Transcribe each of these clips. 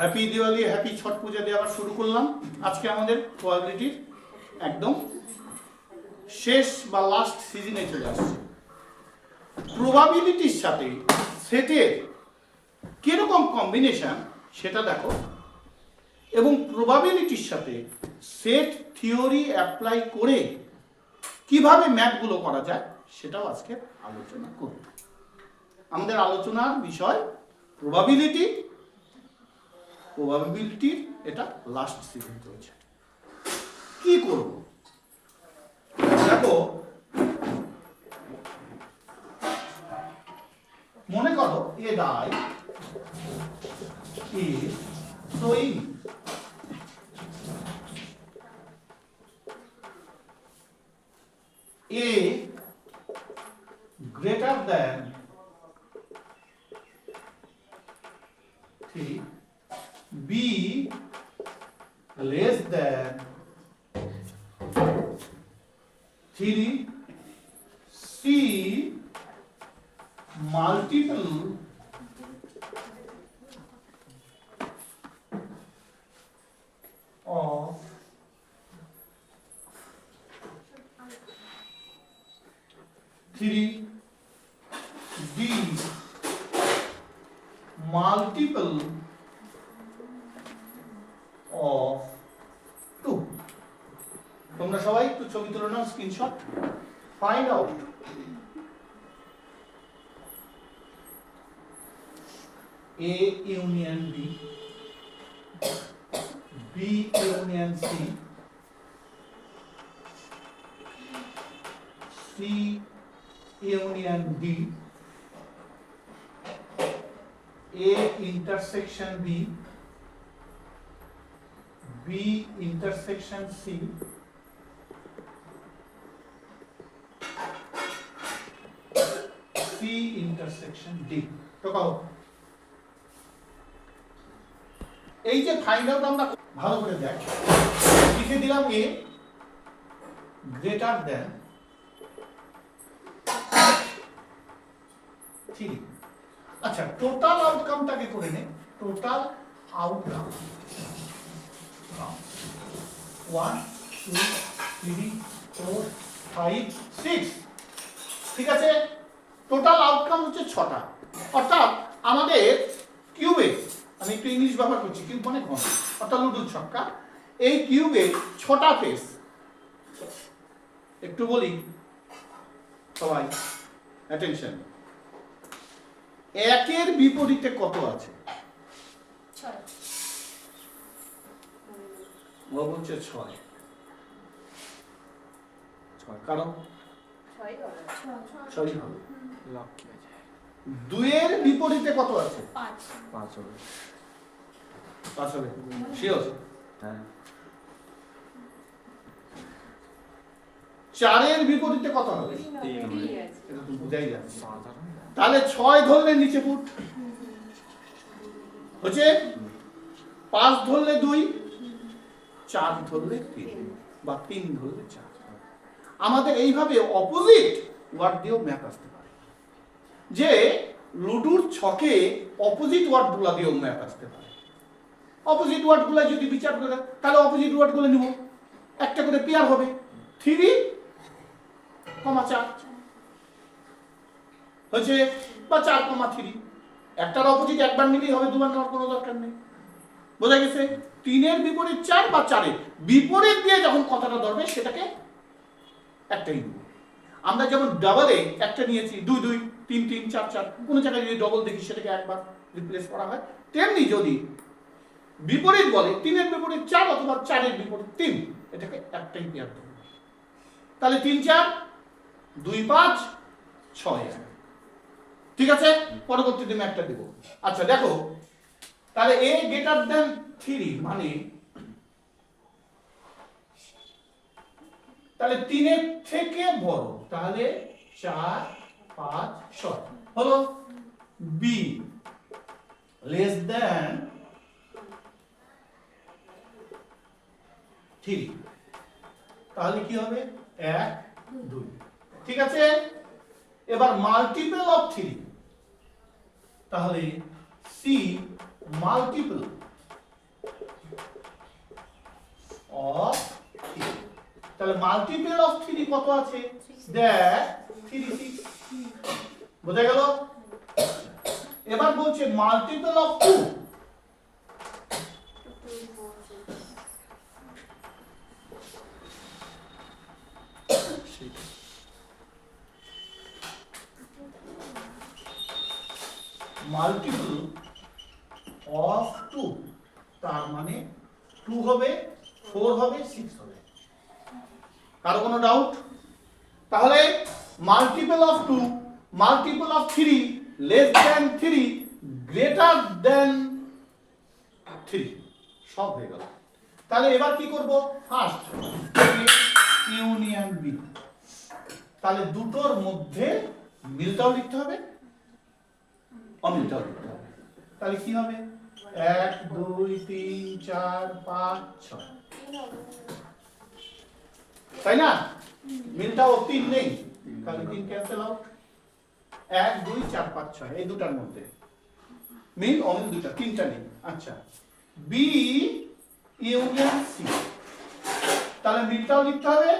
Happy Diwali, happy ছট পূজা দিয়ে আবার শুরু করলাম। আজকে আমাদের প্রবাবিলিটির একদম শেষ বা লাস্ট সিজনে চলে আসছে। প্রবাবিলিটির সাথে সেটের কিরকম কম্বিনেশন সেটা দেখো, এবং প্রবাবিলিটির সাথে সেট থিওরি অ্যাপ্লাই করে কিভাবে ম্যাথগুলো করা যায় সেটাও আজকে আলোচনা করব। আমাদের আলোচনার বিষয় প্রবাবিলিটির এটা লাস্ট সিজন চলছে। কি করব দেখো, মনে করো এ die is showing A greater than 3, B less than 3, C multiple of 3, D multiple of 2। তোমরা সবাই একটু ছবি তুলে নাও, screenshot. Find out A union B, B union C, C union D, A intersection B, B intersection C, C intersection D। তো কও, এই যে ফাইন্ড আউট আমরা ভালো করে দেখ, লিখে দিলাম A গ্রেটার দেন 3। আচ্ছা, টোটাল আউটকামটাকে করে নে। টোটাল আউটকাম 1 2 3 4 5 6, ঠিক আছে। টোটাল আউটকাম হচ্ছে 6টা, অর্থাৎ আমাদের কিউবে, আমি একটু ইংলিশ ব্যবহার করছি, কিউব মানে ঘন, অর্থাৎ লুডুর ছক্কা। এই কিউবে 6টা ফেস। একটু বলি সবাই অ্যাটেনশন, একের বিপরীতে কত আছে? 6। ও বলছে 6। কারণ 6 হবে। 2 এর বিপরীতে কত আছে? 5 হবে। 5 হবে শিওর? হ্যাঁ। 4 এর বিপরীতে কত হবে? 3 হবে। এটা তো বুঝাই যাচ্ছে। তাহলে 6 ধরলে নিচে ফুট হচ্ছে, 5 ধরলে 2, 4 ধরলে 3 বা 3 ধরলে 4। আমাদের এইভাবে অপোজিট ওয়ার্ড দিয়েও ম্যাথ আসতে পারে, যে লুডুর ছকে অপোজিট ওয়ার্ডগুলো দিয়েও ম্যাথ আসতে পারে। অপোজিট ওয়ার্ডগুলো যদি বিচার করে, তাহলে অপোজিট ওয়ার্ডগুলো নিব, একটা করে পেয়ার হবে 3, 4 হচ্ছে, বা 4, 3। একটার অপোজিট একবার নিলেই হবে, দুবার নেওয়ার কোনো দরকার নেই। বোঝা গেছে? 3 এর বিপরীত 4 বা 4 এর বিপরীত দিয়ে যখন কথাটা ধরবে সেটাকে একটাই নিব। আমরা যেমন ডাবলে একটা নিয়েছি 2 2 3 3 4 4, কোনো জায়গায় যদি ডবল দেখি সেটাকে একবার রিপ্লেস করা হয়, তেমনি যদি বিপরীত বলে 3 এর বিপরীত 4 অথবা 4 এর বিপরীত 3, এটাকে একটাই পেয়ার ধরবে। তাহলে 3 4 2 5 6, ঠিক আছে। পরবর্তীতে ম্যাথটা দেব। আচ্ছা দেখো, তাহলে A গ্রেটার দ্যান 3 মানে, তাহলে 3 এর থেকে বড়, তাহলে 4 5 6 হলো। B লেস দ্যান 3, তাহলে কি হবে? 1 2, ঠিক আছে। এবার মাল্টিপল অফ 3, তাহলে C মাল্টিপল অফ 3। তাহলে মাল্টিপল অফ 3 কত আছে? দ্যাট 36। বোঝা গেল? এবার বলছে মাল্টিপল অফ 2। মাল্টিপল অফ 2 তার মানে 2 হবে, 4 হবে, 6 হবে। কারো কোনো ডাউট? তাহলে multiple of 2, multiple of 3, less than 3, greater than 3 সব হয়ে গেল। তাহলে এবার কি করব? First union B. তাহলে দুটোর মধ্যে মিলটাও লিখতে হবে, অমিলটাও লিখতে হবে। তাহলে কি হবে? 1 2 3 4 5 6, তাই না? মিলটাও 3 নেই, তাহলে 3 ক্যান্সেল আউট। 1 2 4 5 6 এই দুটার মধ্যে মিল অমিল দুটা, তিনটা নেই। আচ্ছা, বি ইউনিয়ন সি। তাহলে মিলটাও লিখতে হবে,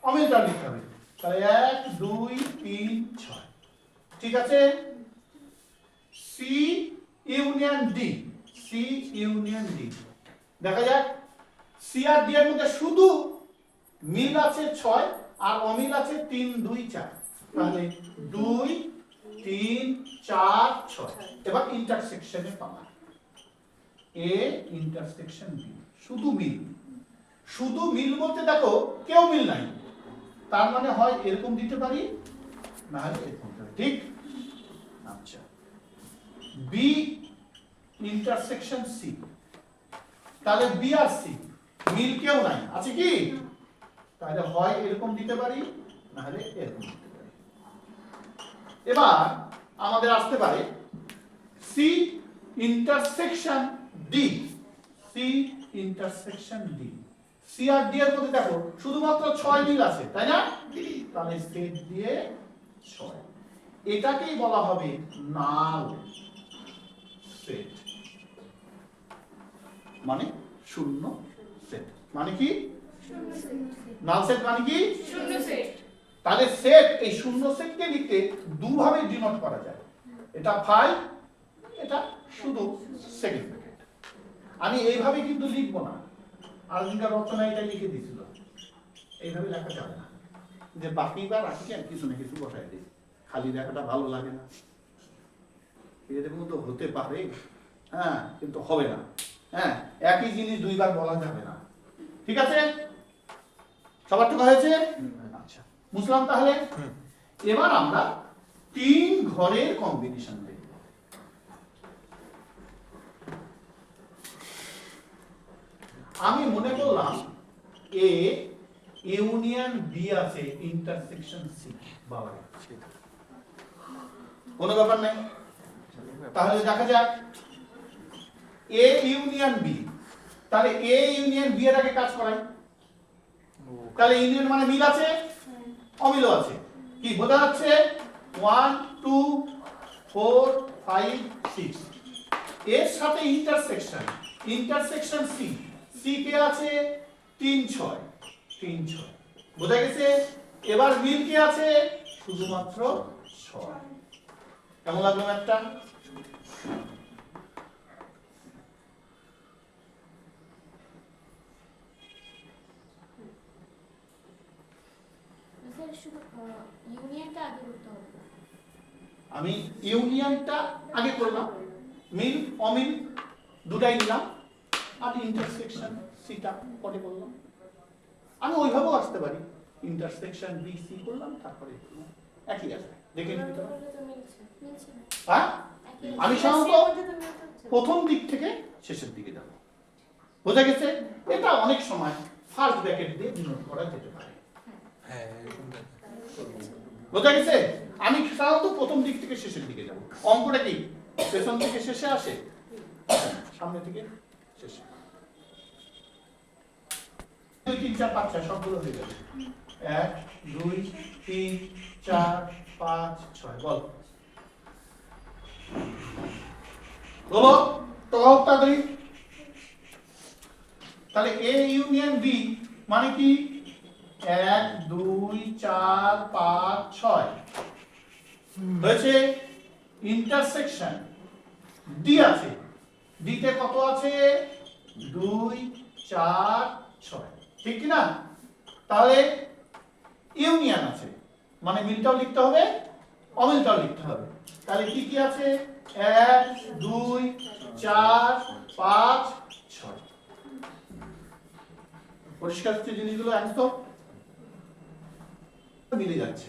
অমিলটাও লিখতে হবে। তাহলে 1 2 3 6, ঠিক আছে। C union D, C union D. দেখা যাক সি আর ডি এর মধ্যে শুধু মিল আছে 6 আর অমিল আছে 3 2 4। তাহলে 2 3 4 6। এবার ইন্টারসেকশনে পাওয়া এ ইন্টারসেকশন বি, শুধু মিল। শুধু মিল বলতে দেখো কেউ মিল নাই, তার মানে হয় এরকম দিতে পারি, না হলে এরকম দিতে পারি, ঠিক? আচ্ছা, বি ইন্টারসেকশন সি। তাহলে বি আর সি মিল কেউ নাই, আছে কি? তাহলে হয় এরকম দিতে পারি, না হলে এরকম দিতে পারি। এবার আমাদের আসতে পারে C intersection D, C intersection D. C আর ডি এর মধ্যে দেখো শুধুমাত্র 6 মিল আছে, তাই না? তাহলে সেট দিয়ে 6, এটাকেই বলা হবে নাল সেট, মানে শূন্য সেট। মানে কি নাল সেট? মানে কি শূন্য সেট। তাহলে সেট, এই শূন্য সেটকে লিখতে দুভাবে ডিনোট করা যায়। এটা 5, এটা শুধু সেকেন্ড ব্র্যাকেট। আমি এইভাবে কিন্তু লিখবো না, আলজিঙ্গার রচনা এটা লিখে দিয়েছিল, এইভাবে লেখা যাবে না যে বাকিবার রাখি আর কিছু না কিছু বসাই দিই, খালি লেখাটা ভালো লাগে না। এরকম তো হতে পারে, হ্যাঁ, কিন্তু হবে না। হ্যাঁ, একই জিনিস দুইবার বলা যাবে না, ঠিক আছে? সবার তো হয়েছে? আচ্ছা, বুঝলাম। তাহলে এবার আমরা 3 ঘরের কম্বিনেশন দেখব। আমি মনে করলাম এ ইউনিয়ন বি আছে ইন্টারসেকশন সি। বাবা, কোনো ব্যাপার নাই। তাহলে দেখা যাক এ ইউনিয়ন বি। তাহলে এ ইউনিয়ন বি এর আগে কাজ করাই। তাহলে ইউনিয়ন মানে মিল আছে, অমিল আছে। কি বোঝা যাচ্ছে? 1 2 4 5 6 এর সাথে intersection, intersection C. C K আছে 3 6, 3 6, বোঝা গেছে? এবার মিল কে আছে শুধুমাত্র 6। কেমন লাগলো ম্যাথটা? আমি ইউনিয়নটা আগে করলাম, মিল অমিল দুটাই নিলাম, আর ইন্টারসেকশন সিটা পরে করলাম। আমি ওইভাবেও আসতে পারি, ইন্টারসেকশন বি সি করলাম, তারপরে একই আসবে। দেখে নিতে হবে। হ্যাঁ, আমি সাধারণত প্রথম দিক থেকে শেষের দিকে যাব, বোঝা গেছে? এটা অনেক সময় ফার্স্ট ব্র্যাকেট দিয়ে ডিনোট করা যেতে পারে। হ্যাঁ, বোঝা গেছে? আমি সাধারণত প্রথম দিক থেকে শেষের দিকে যাব। অঙ্কটা কি পেছন থেকে শেষে আসে, সামনে থেকে শেষে। 2 3 4 5 6 সবগুলো হয়ে যাবে। 1 2 3 4 5 6। বল বলো তো তাড়াতাড়ি। তাহলে এ ইউনিয়ন বি মানে কি 1 2 4 5 6 হয়েছে। ইন্টারসেকশন ডি আছে, ডি তে কত আছে 2 4 6, ঠিক কি না? তাহলে ইউনিয়ন আছে মানে মিলটাও লিখতে হবে অমিলটাও লিখতে হবে। তাহলে কি কি আছে 1 2 4 5 6। পরিষ্কার হচ্ছে জিনিসগুলো একদম মিলে যাচ্ছে,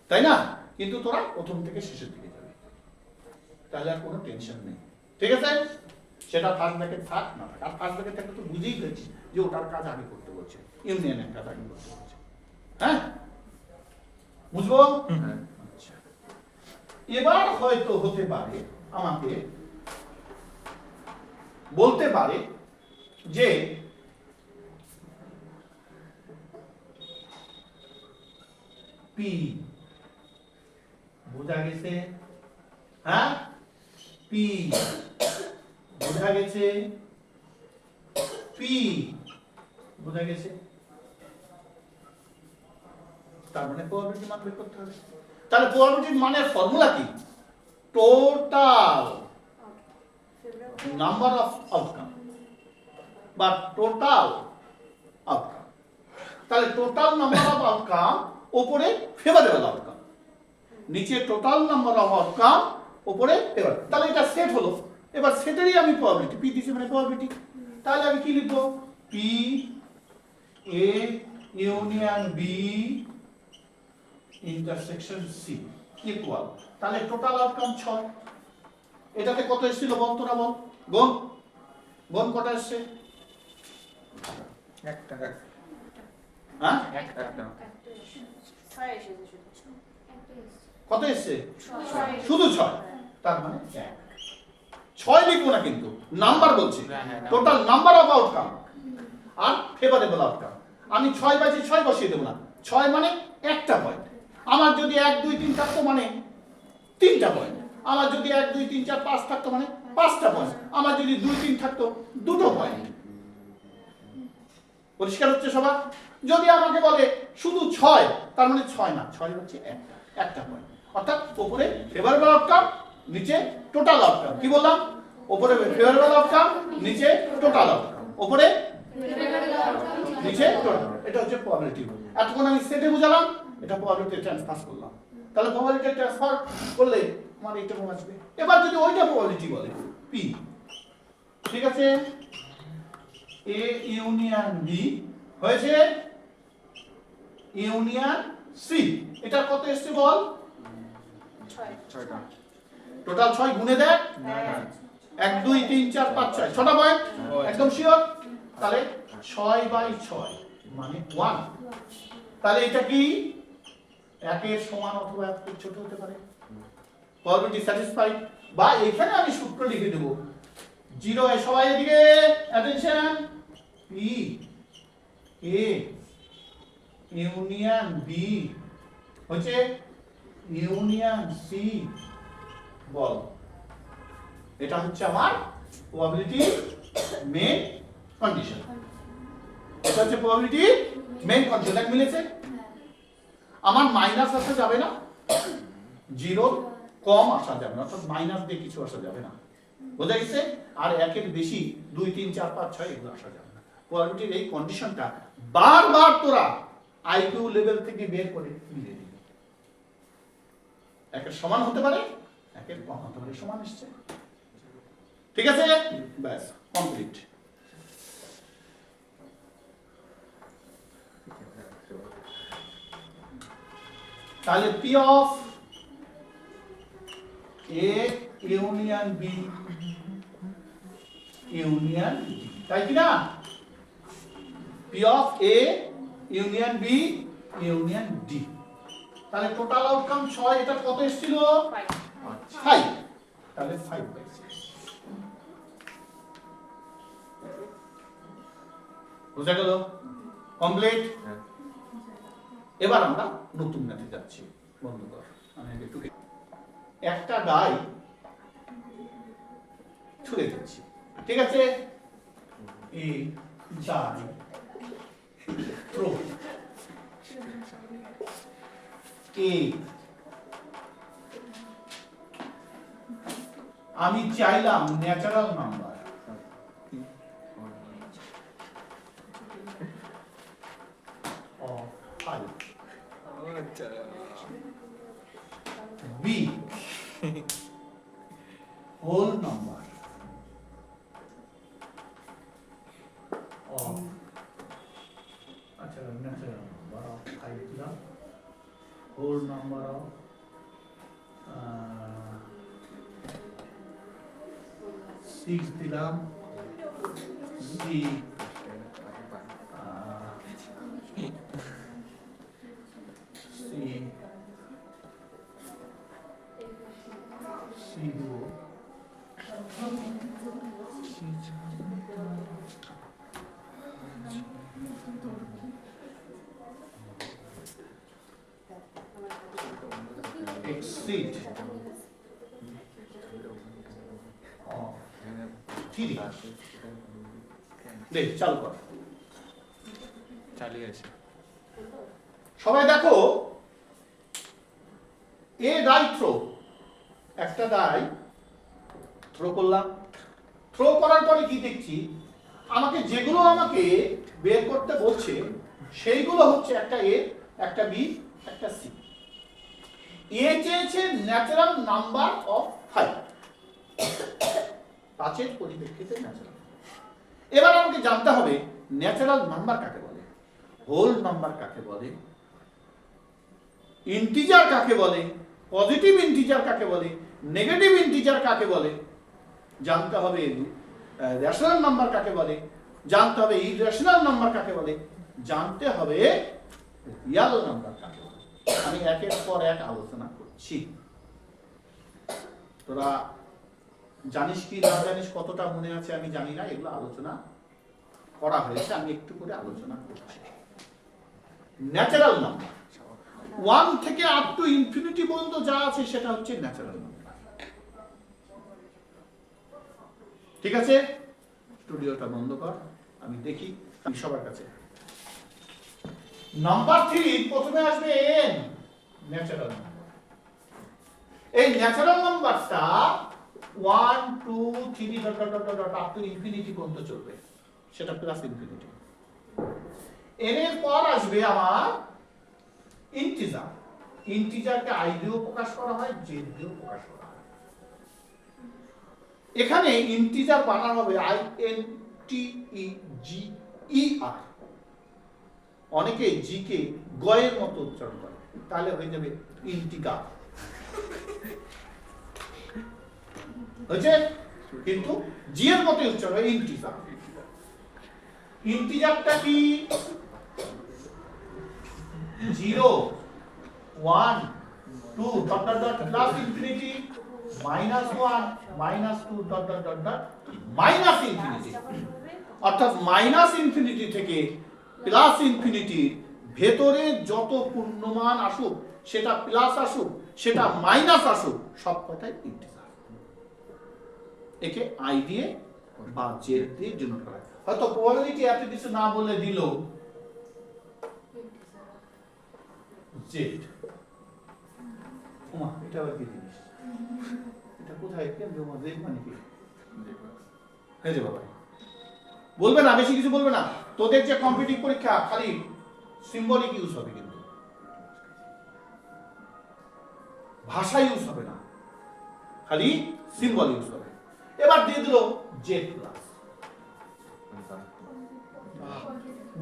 তাই না? কিন্তু তোরা প্রথম থেকে শেষের দিকে যাবে, তাহলে আর কোনো টেনশন নেই, ঠিক আছে? সেটা ফার্স্ট ব্র্যাকেট থাক না থাক, আর ফার্স্ট ব্র্যাকেট থাকলে তো বুঝেই পেয়েছি যে ওটার কাজ আগে করতে বলছে, ইউনিয়নের কাজ আগে করতে বলছে। হ্যাঁ, বুঝবো? আচ্ছা, এবার হয়তো হতে পারে আমাকে বলতে পারে যে পি, বোঝা গেছে? হ্যাঁ, পি বোঝা গেছে, পি বোঝা গেছে। তার মানে প্রবাবিলিটি মান বের করতে হবে। তাহলে প্রবাবিলিটির মানের ফর্মুলা কি? টোটাল নাম্বার অফ আউটকাম বা টোটাল আউটকাম। তাহলে টোটাল নাম্বার অফ আউটকাম উপরে ফেভারেবল আউটকাম, নিচে টোটাল নাম্বার অফ আউটকাম উপরে ফেভার। তাহলে এটা সেট হলো। এবার সেটেরই আমি প্রবাবিলিটি পি দিছি মানে প্রবাবিলিটি। তাহলে আমি কি লিখবো? P A union B intersection C equal, তাহলে টোটাল আউটকাম 6। এটাতে কত এসেছিল বল, তোরা বল, গুণ গুণ কত এসেছে? একটা হ্যাঁ, একটা কত এসেছে? শুধু 6। তার মানে 6 লিখবো না, কিন্তু নাম্বার বলছি, টোটাল নাম্বার অফ আউটকাম আর ফেভারেবল আউটকাম। আমি 6 বাজে 6 বসিয়ে দেবো না, 6 মানে একটা পয়েন্ট। আমার যদি 1 2 3 থাকতো মানে 3টা পয়েন্ট। আমার যদি 1 2 3 4 5 থাকতো মানে 5টা পয়েন্ট। আমার যদি 2 3 থাকতো 2টো পয়েন্ট। পরিষ্কার হচ্ছে সবার? যদি আমাকে বলে শুধু 6, তার মানে 6 না, 6 হচ্ছে একটা পয়েন্ট। অর্থাৎ উপরে ফেভারেবল আউটকাম, নিচে টোটাল আউটকাম। কি বললাম? উপরে ফেভারেবল আউটকাম, নিচে টোটাল আউটকাম, উপরে নিচে টোটাল। এটা হচ্ছে প্রবাবিলিটি। এতক্ষণ আমি সেটে বুঝালাম, এটা প্রবাবিলিটি ট্রান্সফার করলাম। তাহলে প্রবাবিলিটি ট্রান্সফার করলে আমার এইটা কম আসবে। এবার যদি ওইটা প্রবাবিলিটি বলে পি, ঠিক আছে, এ ইউনিয়ন বি হয়েছে ইউনিয়ন সি, এটা কত এসছে বল? 6টা টোটাল 6 গুণে দেখ, 1 2 3 4 5 6, 6টা পয়েন্ট একদম শিওর। তাহলে 6/6 মানে 1। তাহলে এটা কি 1 এর সমান অথবা 1 এর ছোট হতে পারে? Probability satisfied. বা এখানে আমি সূত্র লিখে দেব 0 এ, সবাই এদিকে attention, P A union B হচ্ছে ইউনিয়ন সি বল। এটা হচ্ছে আমার প্রবাবিলিটি মেইন কন্ডিশন। এটা হচ্ছে প্রবাবিলিটি মেইন কন্ডিশন। এক মিলেছে? আমার মাইনাস আসা যাবে না, 0 কম আসা যাবে না, অর্থাৎ মাইনাস দিয়ে কিছু আসা যাবে না। বোঝা গেছে? আর 1 এর বেশি 2 3 4 5 6 এগুলো আসা যাবে না। প্রবাবিলিটির এই কন্ডিশনটা বারবার তোরা আইকিউ লেভেল থেকে বের করে মিলে দিবি। 1 এর সমান হতে পারে, 1 এর কম হতে পারে, সমান আসছে। ঠিক আছে? ব্যাস কমপ্লিট। তাহলে P of A union B union D, তাই কি না? P of A union B union D. তাহলে টোটাল আউটকাম 6, এটা কত এসেছিল? 5। তাহলে 5/6 বুঝা গেল? কমপ্লিট। এবার আমরা নতুন ম্যাথে যাচ্ছি। বন্ধ কর, আমি একটু একটা গাই ছুঁড়ে দিচ্ছি, ঠিক আছে? A die throw A আমি চাইলাম natural number of 5 B whole number of natural number of 5 দিলাম whole number of 6 দিলাম C exceed of 3 দেখ চালু কর চালিয়ে আছে সবাই দেখো এ ডাই থ্রো একটা ডাই থ্রো করলাম থ্রো করার পরে কি দেখছি আমাকে যেগুলো আমাকে বের করতে বলছে সেইগুলো হচ্ছে একটা এ একটা বি একটা সি এ চেয়েছে ন্যাচারাল নাম্বার অফ 5 পাঁচের পরিপ্রেক্ষিতে ন্যাচারাল এবার আমাকে জানতে হবে ন্যাচারাল নাম্বার কাকে বলে হোল নাম্বার কাকে বলে ইন্টিজার কাকে বলে পজিটিভ ইন্টিজার কাকে বলে নেগেটিভ ইন্টিজার কাকে বলে জানতে হবে রেশনাল নাম্বার কাকে বলে জানতে হবে ইররেশনাল নাম্বার কাকে বলে জানতে হবে রিয়াল নাম্বার কাকে বলে আমি একের পর এক আলোচনা করছি তোরা জানিস কি না জানিস কতটা মনে আছে আমি জানি না এগুলো আলোচনা করা হয়েছে আমি একটু করে আলোচনা করছি ন্যাচারাল নাম্বার 1 থেকে আপ টু ইনফিনিটি পর্যন্ত যা আছে সেটা হচ্ছে ন্যাচারাল নাম্বার ঠিক আছে স্টুডিওটা বন্ধ কর আমি দেখি আমি সবার কাছে নাম্বার 3 প্রথমে আসবে n ন্যাচারাল নাম্বার এই ন্যাচারাল নাম্বারটা 1 2 3 dot dot dot dot up to infinity পর্যন্ত চলবে সেটা প্লাস ইনফিনিটি n এর পর আসবে আমার ইন্টিজার ইন্টিজারকে i দিয়েও প্রকাশ করা হয় j দিয়েও প্রকাশ করা হয় এখানে ইন্টিজার বানান হবে i n t e g e r অনেকে g কে গয়ের মতো উচ্চারণ করে তাহলে হয়ে যাবে ইন্টিগার হচ্ছে কিন্তু g এর মতো উচ্চারণ হয় ইন্টিজার ইন্টিজারটা কি 0 1 2 dot dot dot plus infinity minus 1 minus 2 dot dot dot dot minus infinity অর্থাৎ মাইনাস ইনফিনিটি থেকে প্লাস ইনফিনিটি ভেতরে যত পূর্ণমান আসুক সেটা প্লাস আসুক সেটা মাইনাস আসুক সব কথাই ইন্টিজার একে i দিয়ে বা z দিয়ে ডিনোট করা হয় হয়তো প্রবাবিলিটি এত কিছু না বলে দিল z ওমা এটা আবার কি জিনিস এটা কোথায় কেন জমা z মানে কি হয়ে যাবে ভাই বলবে না বেশি কিছু বলবে না তোদের যে কম্পিটিটিভ পরীক্ষা খালি সিম্বলিক ইউজ হবে কিন্তু ভাষা ইউজ হবে না খালি সিম্বল ইউজ হবে এবার দিয়ে দিল z প্লাস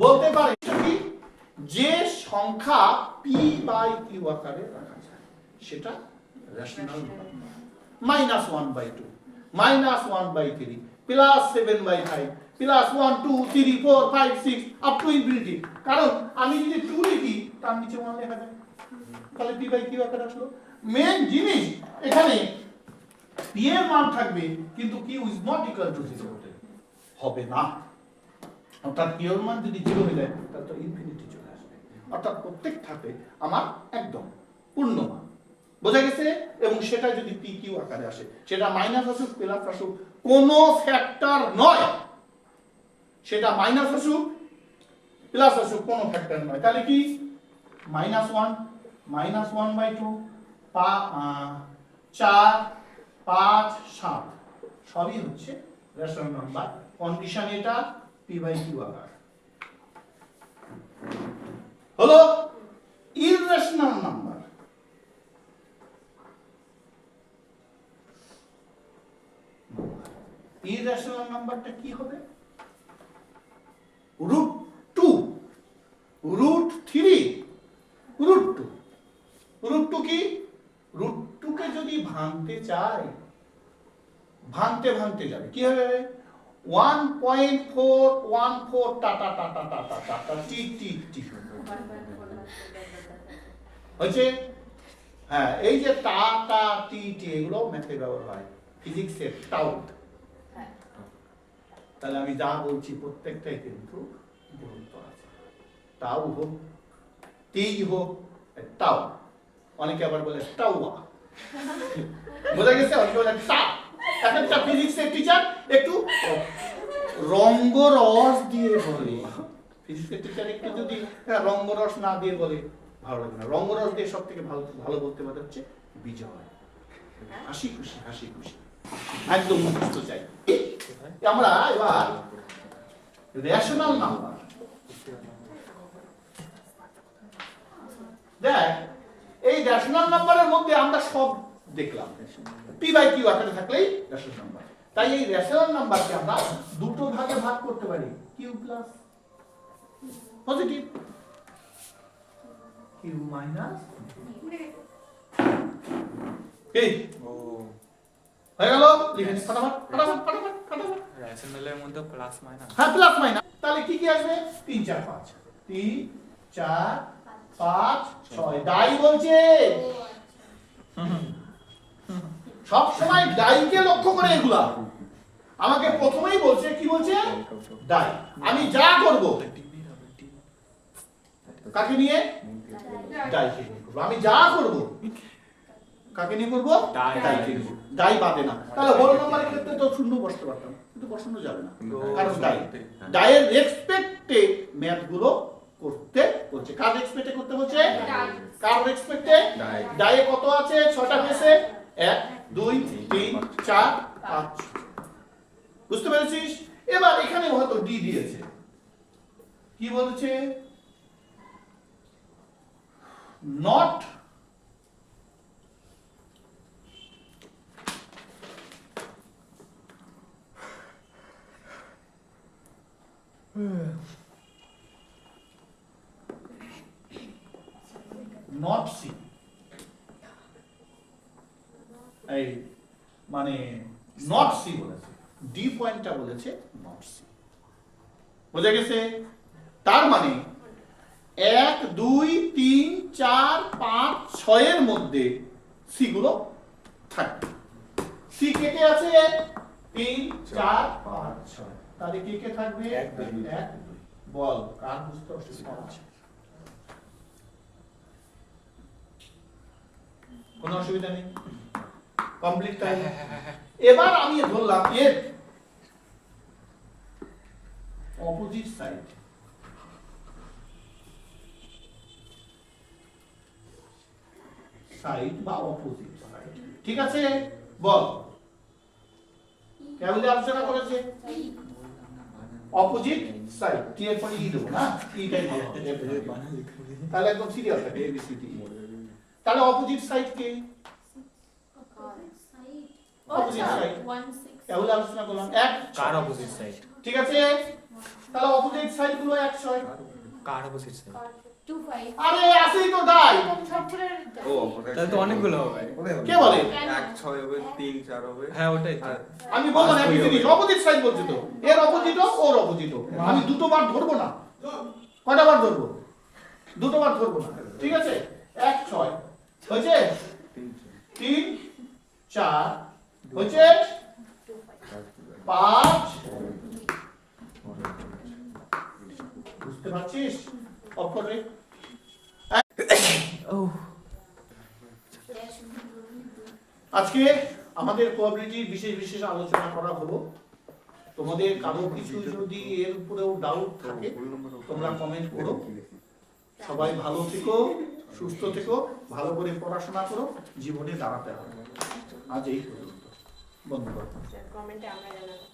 বলতে পারে কি যে সংখ্যা p বাই q আকারে রাখা যায় সেটা rational number -1/2 -1/3 +7/5 +1 2 3 4 5 6 up to infinity কারণ আমি যদি 2 লিখি তার নিচে 1 লেখা যায় তাহলে p বাই q আকারে আসলো মেন জিনিস এখানে p এর মান থাকবে কিন্তু q is not equal to 0 হবে না অর্থাৎ q এর মান যদি 0 হয়ে যায় তাহলে তো ইনফিনিটি চলে আসবে অর্থাৎ প্রত্যেক ধাপে আমার একদম পূর্ণ মান বোঝা গেছে এবং সেটা যদি p q আকারে আসে সেটা মাইনাস আসুক প্লাস আসুক কোনো ফ্যাক্টর নয় সেটা মাইনাস আসুক প্লাস আসুক কোনো ফ্যাক্টর নয়, তাহলে কি -1 4 5 7 সবই হচ্ছে রেশনাল নাম্বার। কন্ডিশন এটা p/q আকার হলো ইররেশনাল নাম্বার। ইররেশনাল নাম্বারটা কি হবে? √2 √3 √2 √2 কি? √2 কে যদি ভাঙতে চাই ভাঙতে যাবে কি হবে? 1.414 টাটা টাটা টাটা টাটা টি টি টি হচ্ছে। হ্যাঁ, এই যে টাটা টি টি এগুলো ম্যাথে ব্যবহার হয়, ফিজিক্সের টাউ। তাহলে আমি যা বলছি প্রত্যেকটাই কিন্তু গুরুত্ব আছে। টাউ হোক, টি হোক, টাউ, অনেকে আবার বলে টাউয়া, বোঝা গেছে? অনেকে বলে টা। একটা ফিজিক্সের টিচার একটু রঙ্গরস দিয়ে বলে, ফিজিক্সের টিচার একটু যদি রঙ্গরস না দিয়ে বলে ভালো লাগে না। রঙ্গরস দিয়ে সব থেকে ভালো ভালো বলতে পারে হচ্ছে বিজয়, হাসি খুশি হাসি খুশি, একদম মুখস্থ চাই। আমরা এবার রেশনাল নাম্বার, দেখ এই রেশনাল নাম্বারের মধ্যে আমরা সব দেখলাম, p/q আকারে থাকলেই রেশনাল নাম্বার। তাই এই রেশনাল নাম্বারকে আমরা দুটো ভাগে ভাগ করতে পারি, q plus positive, q minus এই হয়ে গেল। লিখে নি ফটাফট ফটাফট ফটাফট ফটাফট। রেশনালের মধ্যে প্লাস মাইনাস, হ্যাঁ প্লাস মাইনাস। তাহলে কি কি আসবে? 3 4 5 3 4 5 6 ডাই বলছে। সব সময় ডাইকে লক্ষ্য করে এগুলা। আমাকে প্রথমেই বলছে কি বলছে? ডাই। আমি যা করব কাকে নিয়ে? ডাইকে নিয়ে করব। আমি যা করব কাকে নিয়ে করব? ডাইকে নিয়ে। ডাই বাদে না। তাহলে হোল নাম্বারের ক্ষেত্রে তো শূন্য বসতে পারতাম, কিন্তু বসানো যাবে না, কারণ ডাই। ডাইয়ের রেসপেক্টে ম্যাথগুলো করতে বলছে। কার রেসপেক্টে করতে বলছে? কার রেসপেক্টে? ডাইয়ে কত আছে? 6টা কেসে 1 2 3 4 5। বুঝতে পেরেছিস? এবার এখানে হয়তো ডি দিয়েছে, কি বলছে? নট নট সি, এই মানে নট সি বলেছে, ডি পয়েন্টটা বলেছে নট সি। বোঝা গেছে? তার মানে 1 2 3 4 5 6 এর মধ্যে সি গুলো থাকবে। সি কে কে আছে? 3 4 5 6। তাহলে কে কে থাকবে? 1 2। বল কার বুঝতে অসুবিধা আছে? কোনো অসুবিধা নেই, কমপ্লিট তাই। এবার আমি ধরলাম এর অপোজিট সাইড, সাইড বা অপোজিট সাইড, ঠিক আছে? বল কেমন আলোচনা করেছে? অপোজিট সাইড, টি এর পরে ই দেবো না, ইটাই ভালো হবে। তাহলে একদম সিরিয়াল থাকে এ বি সি ডি। তাহলে অপোজিট সাইড কে? অপোজিট সাইড 1 6 কেমন আলোচনা করলাম? এক কার অপোজিট সাইড, ঠিক আছে? তাহলে অপোজিট সাইড গুলো 1 6। কার অপোজিট সাইড, 2 5 আরে আসেই তো ডাই। ও তাহলে তো অনেকগুলো হবে। কে বলে? 1 6 হবে 3 4 হবে। হ্যাঁ ওটাই তো। আমি বলবো না, একই জিনিস, অপোজিট সাইড বলছি তো। এর অপোজিট ওর অপোজিট। আমি দুটো বার ধরবো না, কয়টা বার ধরবো? দুটো বার ধরবো না, ঠিক আছে? 1 6 হয়েছে, 3 4 হয়েছে, 5। বুঝতে পারছিস? অফ কর রে। আজকে আমাদের প্রবাবিলিটির বিশেষ বিশেষ আলোচনা করা হলো। তো তোমাদের কারো কিছু যদি এর উপরেও ডাউট থাকে তোমরা কমেন্ট করো। সবাই ভালো থেকো, সুস্থ থেকো, ভালো করে পড়াশোনা করো, জীবনে দাঁড়াতে হবে। আজ এই পর্যন্ত বন্ধ করো। কমেন্টে আমরা জানাবো।